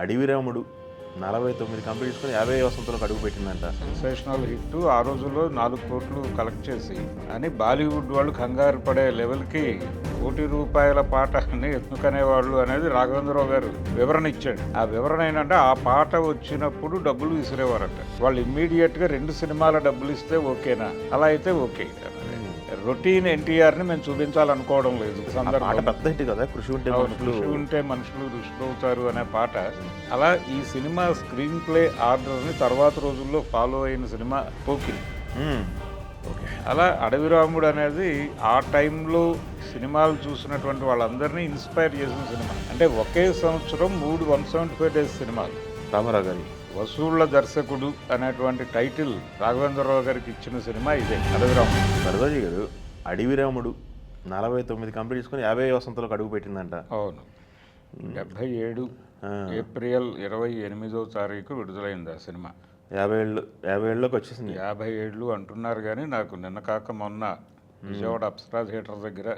'Adavi Ramudu' 49 complete చేసుకొని 50 వసంతంలోకి అడుగు పెట్టిందంట. Sensational hit ఆ రోజుల్లో 4 కోట్లు కలెక్ట్ చేసి అని బాలీవుడ్ వాళ్ళు కంగారు పడే లెవెల్కి ₹1,00,00,000 పాట అని ఎందుకనేవాళ్ళు అనేది రాఘవేంద్రరావు గారు వివరణ ఇచ్చాడు. ఆ వివరణ ఏంటంటే ఆ పాట వచ్చినప్పుడు డబ్బులు విసిరేవారట. వాళ్ళు ఇమ్మీడియట్గా 2 సినిమాల డబ్బులు ఇస్తే ఓకేనా, అలా అయితే ఓకే. రొటీన్ ఎన్టీఆర్ని మేము చూపించాలనుకోవడం లేదు. పాట పెద్ద హిట్ కదా, కృషి ఉంటే మనుషులు. కృషి ఉంటే మనుషులు ఋషులవుతారు అనే పాట. అలా ఈ సినిమా స్క్రీన్ ప్లే ఆర్డర్ని తర్వాత రోజుల్లో ఫాలో అయిన సినిమా పోకిరి. ఓకే. అలా అడవిరాముడు అనేది ఆ టైంలో సినిమాలు చూసినటువంటి వాళ్ళందరినీ ఇన్స్పైర్ చేసిన సినిమా. అంటే ఒకే సంవత్సరం 3 175 డేస్ సినిమాలు. రామారావు గారి వసూళ్ల దర్శకుడు అనేటువంటి టైటిల్ రాఘవేంద్రరావు గారికి ఇచ్చిన సినిమా ఇదే అడవిరాముడు. వరదాజీ గారు 'అడవిరాముడు' 49 కంప్లీట్ చేసుకొని 50 వసంతంలోకి అడుగు పెట్టిందంట. అవును. 77 ఏప్రిల్ 28వ తారీఖు విడుదలైంది ఆ సినిమా. 50 ఏళ్ళలోకి వచ్చేసింది. 50 ఏళ్ళు అంటున్నారు కానీ నాకు నిన్న కాక మొన్న విజయవాడ అప్సరా థియేటర్ దగ్గర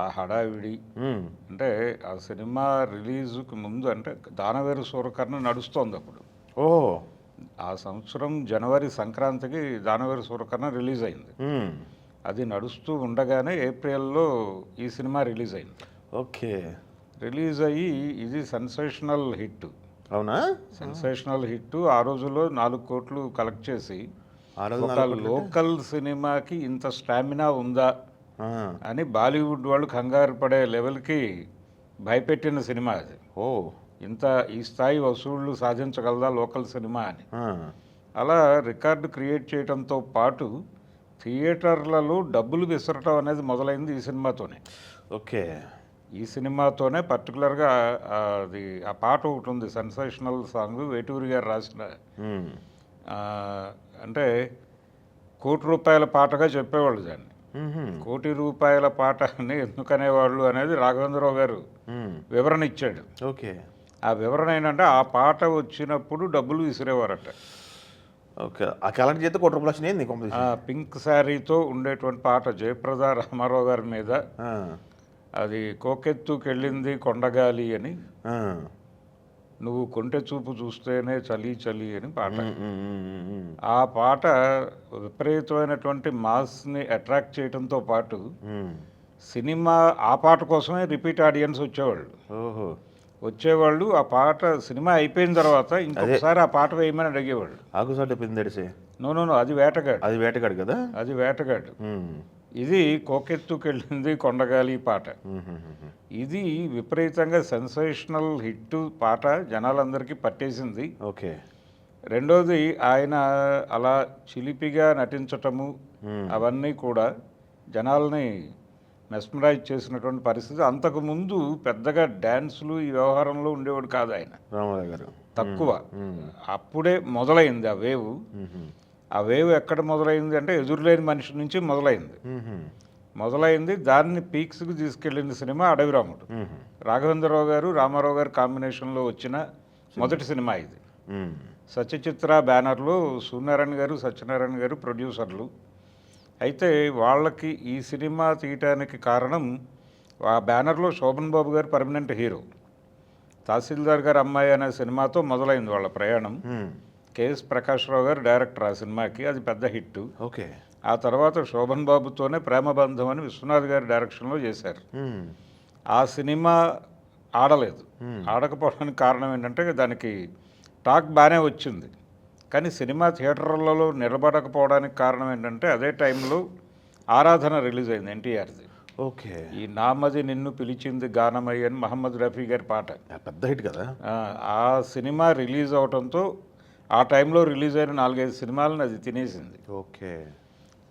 ఆ హడావిడి, అంటే ఆ సినిమా రిలీజుకి ముందు, అంటే దానవేరు సూరకర్ణ నడుస్తోంది అప్పుడు. ఓ, ఆ సంవత్సరం జనవరి సంక్రాంతికి దానవేరు సూరకర్ణ రిలీజ్ అయింది. అది నడుస్తూ ఉండగానే ఏప్రిల్లో ఈ సినిమా రిలీజ్ అయింది. ఓకే. రిలీజ్ అయ్యి ఇది సెన్సేషనల్ హిట్. అవునా? Sensational hit. ఆ రోజుల్లో 4 కోట్లు కలెక్ట్ చేసి ఆ రోజు ఒక లోకల్ సినిమాకి ఇంత స్టామినా ఉందా అని బాలీవుడ్ వాళ్ళు కంగారు పడే లెవెల్కి భయపెట్టిన సినిమా అది. ఓ, ఇంత ఈ స్థాయి వసూళ్లు సాధించగలదా లోకల్ సినిమా అని. అలా రికార్డు క్రియేట్ చేయడంతో పాటు థియేటర్లలో డబ్బులు విసరటం అనేది మొదలైంది ఈ సినిమాతోనే. ఓకే. ఈ సినిమాతోనే పర్టికులర్గా అది ఆ పాట ఒకటి ఉంది, సెన్సేషనల్ సాంగ్, వేటూరి గారు రాసిన. అంటే ₹1,00,00,000 పాటగా చెప్పేవాళ్ళు దాన్ని. ₹1,00,00,000 పాట అని ఎందుకనేవాళ్ళు అనేది రాఘవేంద్రరావు గారు వివరణ ఇచ్చాడు. ఓకే. ఆ వివరణ ఏంటంటే ఆ పాట వచ్చినప్పుడు డబ్బులు విసిరేవారట. ఓకే. ఆ కలెక్ట్ చేస్తే ₹1,00,00,000 వచ్చినాయి నీకు. పింక్ శారీతో ఉండేటువంటి పాట జయప్రద రామారావు గారి మీద. అది కోకెత్తుకెళ్ళింది కొండగాలి అని, నువ్వు కొంటె చూపు చూస్తేనే చలి చలి అని పాట. ఆ పాట విపరీతమైనటువంటి మాస్ని అట్రాక్ట్ చేయడంతో పాటు సినిమా ఆ పాట కోసమే రిపీట్ ఆడియన్స్ వచ్చేవాళ్ళు. ఆ పాట సినిమా అయిపోయిన తర్వాత ఇంకొకసారి ఆ పాట వేయమని అడిగేవాళ్ళు. ఆకుసాట పిందడిసే. నో, అది వేటగాడు. అది వేటగాడు కదా. అది వేటగాడు. ఇది కోకెత్తుకెళ్ళింది కొండగాలి పాట. ఇది విపరీతంగా సెన్సేషనల్ హిట్ పాట, జనాలందరికీ పట్టేసింది. ఓకే. రెండోది ఆయన అలా చిలిపిగా నటించటము అవన్నీ కూడా జనాల్ని మెస్మరైజ్ చేసినటువంటి పరిస్థితి. అంతకుముందు పెద్దగా డ్యాన్సులు ఈ వ్యవహారంలో ఉండేవాడు కాదు ఆయన, రామారావు గారు తక్కువ. అప్పుడే మొదలైంది ఆ వేవ్. ఆ వేవ్ ఎక్కడ మొదలైంది అంటే ఎదురులేని మనిషి నుంచి మొదలైంది. దాన్ని పీక్స్కి తీసుకెళ్ళిన సినిమా అడవిరాముడు. రాఘవేంద్రరావు గారు రామారావు గారు కాంబినేషన్లో వచ్చిన మొదటి సినిమా ఇది. సత్యచిత్ర బ్యానర్లో సూర్యనారాయణ గారు సత్యనారాయణ గారు ప్రొడ్యూసర్లు. అయితే వాళ్ళకి ఈ సినిమా తీయటానికి కారణం, ఆ బ్యానర్లో శోభన్ బాబు గారు పర్మనెంట్ హీరో. తహసీల్దార్ గారు అమ్మాయి అనే సినిమాతో మొదలైంది వాళ్ళ ప్రయాణం. కెఎస్ ప్రకాశ్రావు గారు డైరెక్టర్ ఆ సినిమాకి, అది పెద్ద హిట్. ఓకే. ఆ తర్వాత శోభన్ బాబుతోనే ప్రేమబంధం అని విశ్వనాథ్ గారి డైరెక్షన్లో చేశారు. ఆ సినిమా ఆడలేదు. ఆడకపోవడానికి కారణం ఏంటంటే దానికి టాక్ బాగానే వచ్చింది, కానీ సినిమా థియేటర్లలో నిలబడకపోవడానికి కారణం ఏంటంటే అదే టైంలో ఆరాధన రిలీజ్ అయింది ఎన్టీఆర్ది. ఓకే. ఈ నామది నిన్ను పిలిచింది గానమయ్య అని మహమ్మద్ రఫీ గారి పాట పెద్ద హిట్ కదా. ఆ సినిమా రిలీజ్ అవడంతో ఆ టైంలో రిలీజ్ అయిన 4-5 సినిమాలను అది తినేసింది. ఓకే.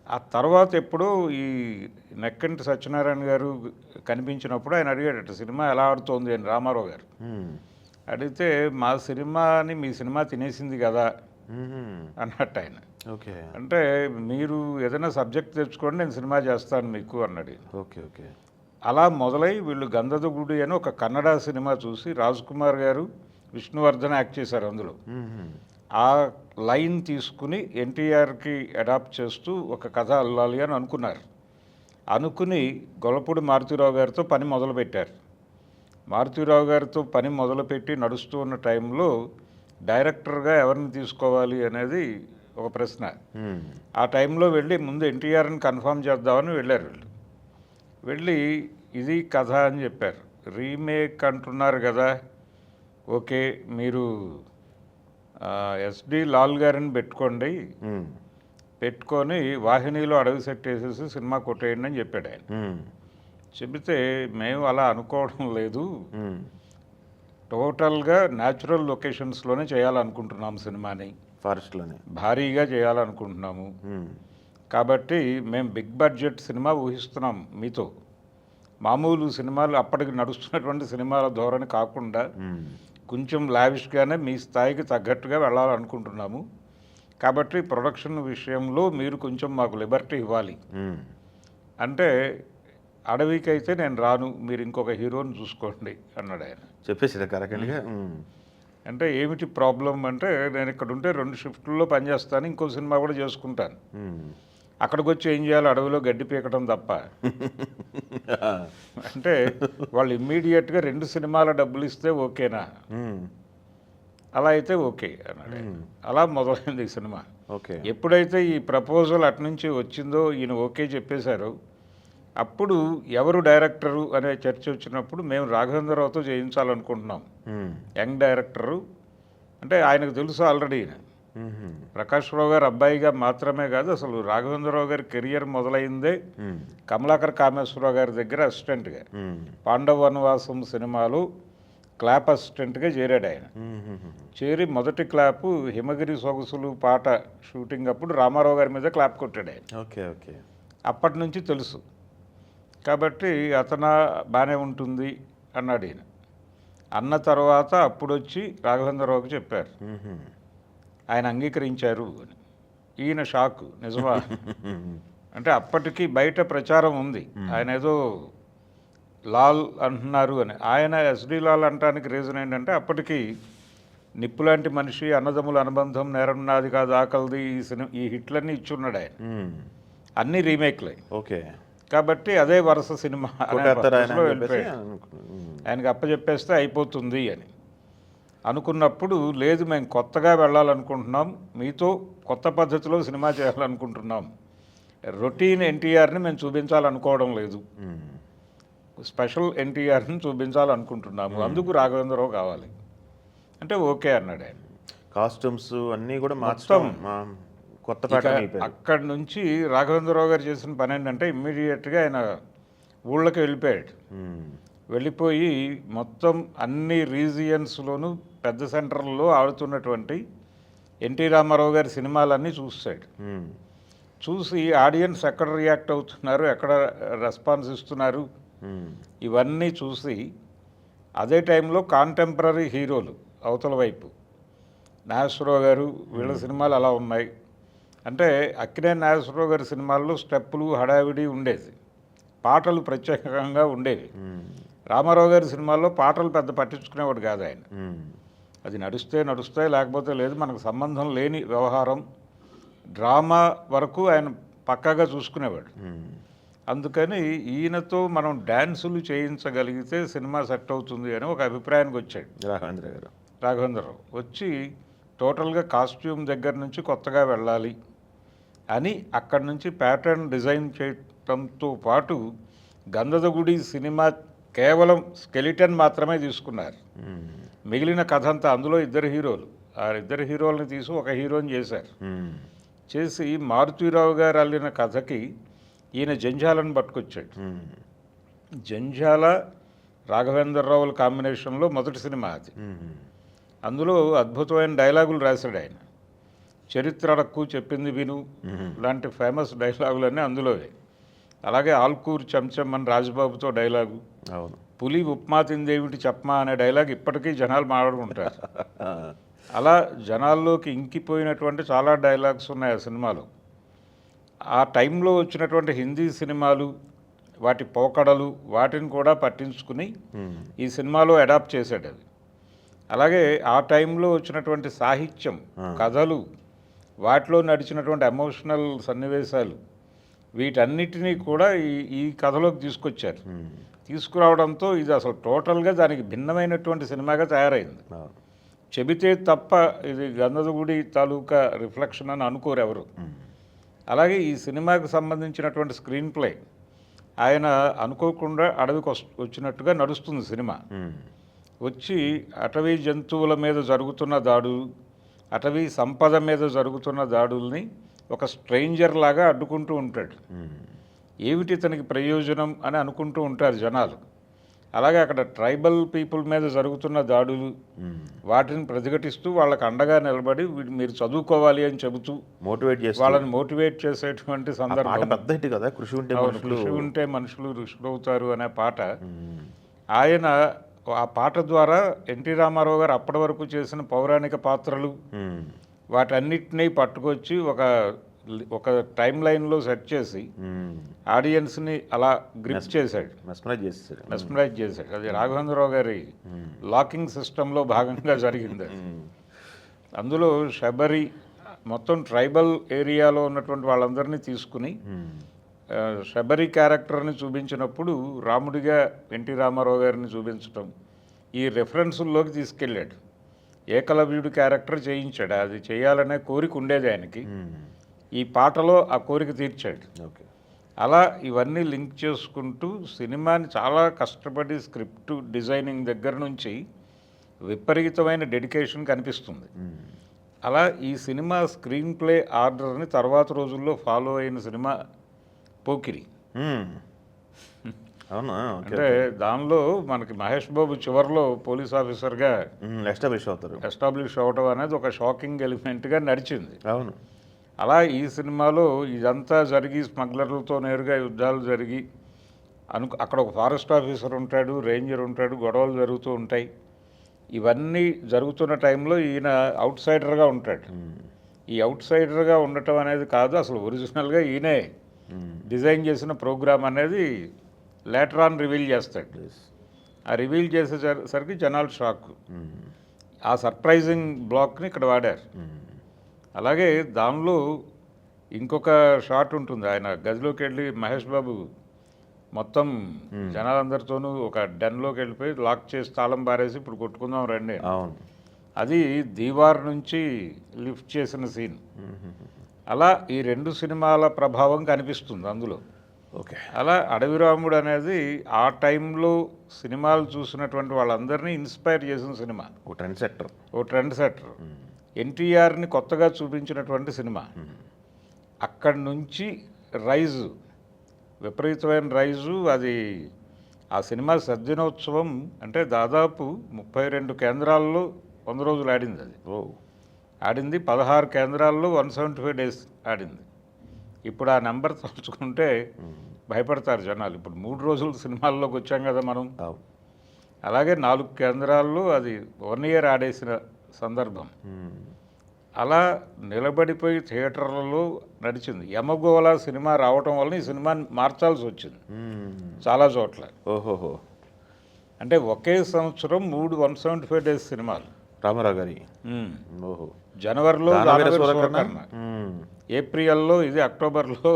ఆ తర్వాత ఎప్పుడూ ఈ నెక్కంటి సత్యనారాయణ గారు కనిపించినప్పుడు ఆయన అడిగాడట, సినిమా ఎలా ఆడుతోంది అని రామారావు గారు. అడిగితే మా సినిమాని మీ సినిమా తినేసింది కదా అన్నట్టు ఆయన. ఓకే. అంటే మీరు ఏదైనా సబ్జెక్ట్ తెచ్చుకోండి, నేను సినిమా చేస్తాను మీకు అన్నాడు. ఓకే. ఓకే. అలా మొదలై వీళ్ళు గంధద గుడి అని ఒక కన్నడ సినిమా చూసి రాజ్ కుమార్ గారు విష్ణువర్ధన్ యాక్ట్ చేశారు అందులో. ఆ లైన్ తీసుకుని ఎన్టీఆర్కి అడాప్ట్ చేస్తూ ఒక కథ అల్లాలి అని అనుకున్నారు. అనుకుని గొల్లపూడి మారుతీరావు గారితో పని మొదలుపెట్టారు. మారుతీరావు గారితో పని మొదలుపెట్టి నడుస్తూ ఉన్న టైంలో డైరెక్టర్గా ఎవరిని తీసుకోవాలి అనేది ఒక ప్రశ్న. ఆ టైంలో వెళ్ళి ముందు ఎన్టీఆర్ని కన్ఫర్మ్ చేద్దామని వెళ్ళారు వీళ్ళు. వెళ్ళి ఇది కథ అని చెప్పారు. రీమేక్ అంటున్నారు కదా, ఓకే మీరు ఎస్డి లాల్ గారిని పెట్టుకోండి, పెట్టుకొని వాహినిలో అడవి సెట్ వేసేసి సినిమా కొట్టేయండి అని చెప్పాడు ఆయన. చెబితే మేము అలా అనుకోవడం లేదు, టోటల్గా న్యాచురల్ లొకేషన్స్లోనే చేయాలనుకుంటున్నాము సినిమాని, ఫారెస్ట్లోనే భారీగా చేయాలనుకుంటున్నాము. కాబట్టి మేము బిగ్ బడ్జెట్ సినిమా ఊహిస్తున్నాం మీతో, మామూలు సినిమాలు అప్పటికి నడుస్తున్నటువంటి సినిమాల ధోరణి కాకుండా కొంచెం లావిష్గానే మీ స్థాయికి తగ్గట్టుగా వెళ్ళాలనుకుంటున్నాము. కాబట్టి ప్రొడక్షన్ విషయంలో మీరు కొంచెం మాకు లిబర్టీ ఇవ్వాలి అంటే, అడవికి అయితే నేను రాను, మీరు ఇంకొక హీరోని చూసుకోండి అన్నాడు ఆయన. చెప్పేసి కరెక్ట్గా. అంటే ఏమిటి ప్రాబ్లం అంటే, నేను ఇక్కడ ఉంటే 2 షిఫ్ట్లలో పనిచేస్తాను, ఇంకో సినిమా కూడా చేసుకుంటాను, అక్కడికి వచ్చి ఏం చేయాలి, అడవిలో గడ్డి పీకడం తప్ప అంటే వాళ్ళు ఇమ్మీడియట్గా 2 సినిమాల డబ్బులు ఇస్తే ఓకేనా, అలా అయితే ఓకే అన్నాడు. అలా మొదలైంది ఈ సినిమా. ఓకే. ఎప్పుడైతే ఈ ప్రపోజల్ అట్నుంచి వచ్చిందో, ఈయన ఓకే చెప్పేశారు, అప్పుడు ఎవరు డైరెక్టరు అనే చర్చ వచ్చినప్పుడు మేము రాఘవేంద్రరావుతో చేయించాలనుకుంటున్నాం. యంగ్ డైరెక్టరు అంటే ఆయనకు తెలుసు ఆల్రెడీ, ప్రకాష్ రావు గారు అబ్బాయిగా మాత్రమే కాదు, అసలు రాఘవేంద్రరావు గారి కెరియర్ మొదలైందే కమలాకర్ కామేశ్వరరావు గారి దగ్గర అసిస్టెంట్గా. పాండవ వనవాసం సినిమాలో క్లాప్ అసిస్టెంట్గా చేరాడు ఆయన. చేరి మొదటి క్లాపు హిమగిరి సొగసులు పాట షూటింగ్ అప్పుడు రామారావు గారి మీద క్లాప్ కొట్టాడు ఆయన. Okay okay. అప్పటి నుంచి తెలుసు కాబట్టి అతను బాగానే ఉంటుంది అన్నాడు ఈయన. అన్న తర్వాత అప్పుడు వచ్చి రాఘవేంద్రరావుకి చెప్పారు, ఆయన అంగీకరించారు అని. ఈయన షాక్, నిజమా అంటే అప్పటికి బయట ప్రచారం ఉంది ఆయన ఏదో లాల్ అంటున్నారు అని. ఆయన ఎస్డి లాల్ అంటానికి రీజన్ ఏంటంటే, అప్పటికి నిప్పులాంటి మనిషి, అన్నదమ్ముల అనుబంధం, నేరం నాది కాదు ఆకలిది, ఈ హిట్లన్నీ ఇచ్చున్నాడు ఆయన. అన్ని రీమేక్లే. ఓకే. కాబట్టి అదే వరుస సినిమా ఆయనకి అప్పచెప్పేస్తే అయిపోతుంది అని అనుకున్నప్పుడు, లేదు మేము కొత్తగా వెళ్ళాలనుకుంటున్నాం, మీతో కొత్త పద్ధతిలో సినిమా చేయాలనుకుంటున్నాం, రొటీన్ ఎన్టీఆర్ని మేము చూపించాలనుకోవడం లేదు, స్పెషల్ ఎన్టీఆర్ని చూపించాలనుకుంటున్నాము, అందుకు రాఘవేంద్రరావు కావాలి అంటే ఓకే అన్నాడు ఆయన. కాస్ట్యూమ్స్ అన్నీ కూడా మొత్తం కొత్త అక్కడి నుంచి రాఘవేంద్రరావు గారు చేసిన పని ఏంటంటే, ఇమ్మీడియట్గా ఆయన ఊళ్ళకి వెళ్ళిపోయాడు. వెళ్ళిపోయి మొత్తం అన్ని రీజియన్స్లోనూ పెద్ద సెంటర్లలో ఆడుతున్నటువంటి ఎన్టీ రామారావు గారి సినిమాలన్నీ చూస్తాడు. చూసి ఆడియన్స్ ఎక్కడ రియాక్ట్ అవుతున్నారు, ఎక్కడ రెస్పాన్స్ ఇస్తున్నారు, ఇవన్నీ చూసి అదే టైంలో కాంటెంపరీ హీరోలు అవతల వైపు నాగేశ్వరరావు గారు వీళ్ళ సినిమాలు అలా ఉన్నాయి అంటే, అక్కినేని నాగేశ్వరరావు గారి సినిమాల్లో స్టెప్పులు హడావిడి ఉండేది, పాటలు ప్రత్యేకంగా ఉండేవి. రామారావు గారి సినిమాల్లో పాటలు పెద్ద పట్టించుకునేవాడు కాదు ఆయన. అది నడుస్తాయి లేకపోతే లేదు, మనకు సంబంధం లేని వ్యవహారం, డ్రామా వరకు ఆయన పక్కాగా చూసుకునేవాడు. అందుకని ఈయనతో మనం డ్యాన్సులు చేయించగలిగితే సినిమా సెట్ అవుతుంది అని ఒక అభిప్రాయానికి వచ్చాడు రాఘవేంద్రరావు. వచ్చి టోటల్గా కాస్ట్యూమ్ దగ్గర నుంచి కొత్తగా వెళ్ళాలి అని అక్కడి నుంచి ప్యాటర్న్ డిజైన్ చేయడంతో పాటు గంధదగుడి సినిమా కేవలం స్కెలిటన్ మాత్రమే తీసుకున్నారు, మిగిలిన కథ అంతా అందులో 2 హీరోలు, ఆ 2 హీరోలని తీసి ఒక హీరోని చేశారు. చేసి మారుతీరావు గారు అల్లిన కథకి ఈయన జంజాలను పట్టుకొచ్చాడు. జంజాల రాఘవేంద్రరావుల కాంబినేషన్లో మొదటి సినిమా అది. అందులో అద్భుతమైన డైలాగులు రాశాడు ఆయన. చరిత్ర అడక్కు చెప్పింది విను లాంటి ఫేమస్ డైలాగులన్నీ అందులోవే. అలాగే ఆల్కూరు చెంచం అని రాజబాబుతో డైలాగు, పులి ఉప్మా తిందేమిటి చెప్పమా అనే డైలాగ్ ఇప్పటికీ జనాలు మాట్లాడుకుంటారు. అలా జనాల్లోకి ఇంకిపోయినటువంటి చాలా డైలాగ్స్ ఉన్నాయి ఆ సినిమాలో. ఆ టైంలో వచ్చినటువంటి హిందీ సినిమాలు, వాటి పోకడలు, వాటిని కూడా పట్టించుకుని ఈ సినిమాలో అడాప్ట్ చేశాడు అది. అలాగే ఆ టైంలో వచ్చినటువంటి సాహిత్యం, కథలు, వాటిలో నడిచినటువంటి ఎమోషనల్ సన్నివేశాలు, వీటన్నిటినీ కూడా ఈ కథలోకి తీసుకొచ్చారు. తీసుకురావడంతో ఇది అసలు టోటల్గా దానికి భిన్నమైనటువంటి సినిమాగా తయారైంది. అవును. చెబితే తప్ప ఇది గంధదగుడి తాలూకా రిఫ్లెక్షన్ అని అనుకోరు ఎవరు. అలాగే ఈ సినిమాకి సంబంధించినటువంటి స్క్రీన్ ప్లే ఆయన అనుకోకుండా అడవికి వచ్చినట్టుగా నడుస్తుంది సినిమా. వచ్చి అటవీ జంతువుల మీద జరుగుతున్న దాడులు, అటవీ సంపద మీద జరుగుతున్న దాడుల్ని ఒక స్ట్రేంజర్ లాగా అడ్డుకుంటూ ఉంటాడు. ఏమిటి తనకి ప్రయోజనం అని అనుకుంటూ ఉంటారు జనాలు. అలాగే అక్కడ ట్రైబల్ పీపుల్ మీద జరుగుతున్న దాడులు, వాటిని ప్రతిఘటిస్తూ వాళ్ళకి అండగా నిలబడి మీరు చదువుకోవాలి అని చెబుతూ మోటివేట్ చేసి వాళ్ళని మోటివేట్ చేసేటువంటి సందర్భం. పెద్ద హిట్ కదా, కృషి ఉంటే కృషి ఉంటే మనుషులు ఋషులవుతారు అనే పాట. ఆయన ఆ పాట ద్వారా ఎన్టీ రామారావు గారు అప్పటి వరకు చేసిన పౌరాణిక పాత్రలు వాటన్నిటినీ పట్టుకొచ్చి ఒక టైం లైన్లో సెట్ చేసి ఆడియన్స్ని అలా గ్రిప్ చేశాడు, మెస్మరైజ్ చేశాడు. అది రాఘవేంద్రరావు గారి లాకింగ్ సిస్టంలో భాగంగా జరిగింది. అందులో శబరి మొత్తం ట్రైబల్ ఏరియాలో ఉన్నటువంటి వాళ్ళందరినీ తీసుకుని శబరి క్యారెక్టర్ని చూపించినప్పుడు రాముడిగా ఎన్టీ రామారావు గారిని చూపించడం, ఈ రెఫరెన్సుల్లోకి తీసుకెళ్ళాడు. ఏకలవ్యుడి క్యారెక్టర్ చేయించాడు. అది చేయాలనే కోరిక ఉండేది ఆయనకి. ఈ పాటలో ఆ కోరిక తీర్చాడు. అలా ఇవన్నీ లింక్ చేసుకుంటూ సినిమాని చాలా కష్టపడి స్క్రిప్ట్ డిజైనింగ్ దగ్గర నుంచి విపరీతమైన డెడికేషన్ కనిపిస్తుంది. అలా ఈ సినిమా స్క్రీన్ ప్లే ఆర్డర్ని తర్వాత రోజుల్లో ఫాలో అయిన సినిమా పోకిరి. అంటే దానిలో మనకి మహేష్ బాబు చివరిలో పోలీస్ ఆఫీసర్గా ఎస్టాబ్లిష్ అవడం అనేది ఒక షాకింగ్ ఎలిమెంట్గా నడిచింది. అవును. అలా ఈ సినిమాలో ఇదంతా జరిగి స్మగ్లర్లతో నేరుగా యుద్ధాలు జరిగి అక్కడ ఒక ఫారెస్ట్ ఆఫీసర్ ఉంటాడు, రేంజర్ ఉంటాడు, గొడవలు జరుగుతూ ఉంటాయి. ఇవన్నీ జరుగుతున్న టైంలో ఈయన అవుట్ సైడర్గా ఉంటాడు. ఈ అవుట్ సైడర్గా ఉండటం అనేది కాదు, అసలు ఒరిజినల్గా ఈయనే డిజైన్ చేసిన ప్రోగ్రామ్ అనేది లేటర్ ఆన్ రివీల్ చేస్తాడు. ఆ రివీల్ చేసేసరికి జనాలు షాక్. ఆ సర్ప్రైజింగ్ బ్లాక్ని ఇక్కడ వాడారు. అలాగే దానిలో ఇంకొక షాట్ ఉంటుంది. ఆయన గదిలోకి వెళ్ళి మహేష్ బాబు మొత్తం జనాలందరితోనూ ఒక డెన్లోకి వెళ్ళిపోయి లాక్ చేసి తాళం బారేసి ఇప్పుడు కొట్టుకుందాం రండి. అది దీవార్ నుంచి లిఫ్ట్ చేసిన సీన్. అలా ఈ రెండు సినిమాల ప్రభావం కనిపిస్తుంది అందులో. అలా అడవిరాముడు అనేది ఆ టైంలో సినిమాలు చూసినటువంటి వాళ్ళందరినీ ఇన్స్పైర్ చేసిన సినిమా. ఓ ట్రెండ్ సెట్టర్. ఎన్టీఆర్ని కొత్తగా చూపించినటువంటి సినిమా. అక్కడి నుంచి రైజు, విపరీతమైన రైజు. అది ఆ సినిమా సద్దినోత్సవం అంటే దాదాపు 32 కేంద్రాల్లో 100 రోజులు ఆడింది. అది ఆడింది 16 కేంద్రాల్లో 175 days ఆడింది. ఇప్పుడు ఆ నెంబర్ తలుచుకుంటే భయపడతారు జనాలు. ఇప్పుడు 3 రోజుల సినిమాల్లోకి వచ్చాం కదా మనం. అలాగే 4 కేంద్రాల్లో అది 1 year ఆడేసిన సందర్భం. అలా నిలబడిపోయి థియేటర్లలో నడిచింది. యమగోళ సినిమా రావటం వల్ల ఈ సినిమాని మార్చాల్సి వచ్చింది చాలా చోట్ల. అంటే ఒకే సంవత్సరం 3 175 days సినిమాలు రామారావు గారి. జనవరిలో ఏప్రిల్లో ఇది, అక్టోబర్లో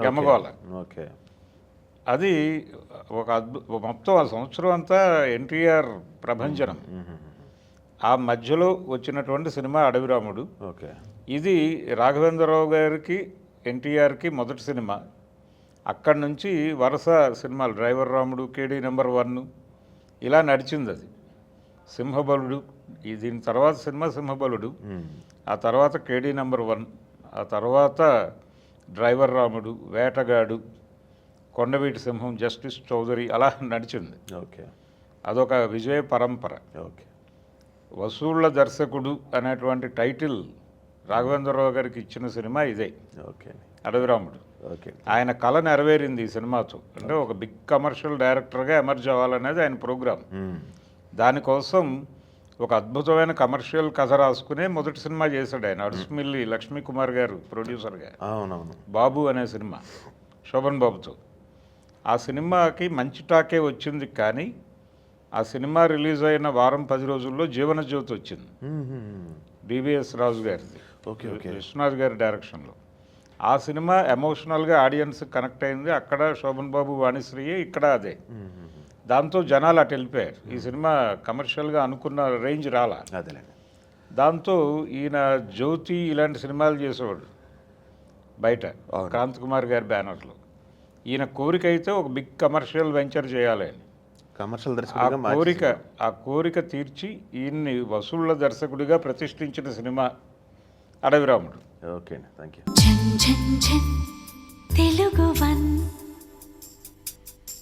యమగోళ. అది ఒక మొత్తం ఆ సంవత్సరం అంతా ఎన్టీఆర్ ప్రభంజనం. ఆ మధ్యలో వచ్చినటువంటి సినిమా అడవిరాముడు. ఇది రాఘవేంద్రరావు గారికి ఎన్టీఆర్కి మొదటి సినిమా. అక్కడి నుంచి వరుస సినిమాలు డ్రైవర్ రాముడు, కేడీ నెంబర్ 1 ఇలా నడిచింది. అది సింహబలుడు, దీని తర్వాత సినిమా సింహబలుడు, ఆ తర్వాత కేడీ నెంబర్ 1, ఆ తర్వాత డ్రైవర్ రాముడు, వేటగాడు, కొండవీటి సింహం, జస్టిస్ చౌదరి, అలా నడిచింది. అదొక విజయ పరంపర. వసూళ్ల దర్శకుడు అనేటువంటి టైటిల్ రాఘవేంద్రరావు గారికి ఇచ్చిన సినిమా ఇదే, అడవిరాముడు. ఆయన కళ నెరవేరింది ఈ సినిమాతో. అంటే ఒక బిగ్ కమర్షియల్ డైరెక్టర్గా ఎమర్జ్ అవ్వాలనేది ఆయన ప్రోగ్రాం. దానికోసం ఒక అద్భుతమైన కమర్షియల్ కథ రాసుకునే మొదటి సినిమా చేశాడు ఆయన. అడుసుమిల్లి లక్ష్మీకుమార్ గారు ప్రొడ్యూసర్గా బాబు అనే సినిమా శోభన్ బాబుతో. ఆ సినిమాకి మంచి టాకే వచ్చింది. కానీ ఆ సినిమా రిలీజ్ అయిన వారం 10 రోజుల్లో జీవనజ్యోతి వచ్చింది, బివిఎస్ రాజు గారిది, విశ్వనాథ్ గారి డైరెక్షన్లో. ఆ సినిమా ఎమోషనల్గా ఆడియన్స్ కనెక్ట్ అయింది. అక్కడ శోభన్ బాబు, వాణిశ్రీయే, ఇక్కడ అదే. దాంతో జనాలు అటు వెళ్ళిపోయారు. ఈ సినిమా కమర్షియల్గా అనుకున్న రేంజ్ రాలా. అదేలేండి. దాంతో ఈయన జ్యోతి ఇలాంటి సినిమాలు చేసేవాడు బయట, క్రాంత్ కుమార్ గారి బ్యానర్లో. ఈయన కోరిక అయితే ఒక బిగ్ కమర్షియల్ వెంచర్ చేయాలి అని. కమర్షియల్ ఆ దర్శకుడిగా కోరిక తీర్చి ఈయన్ని వసూళ్ల దర్శకుడిగా ప్రతిష్ఠించిన సినిమా అడవిరాముడు. ఓకే అండి, థ్యాంక్ యూ. ఝన్ ఝన్ ఝన్ తెలుగు వన్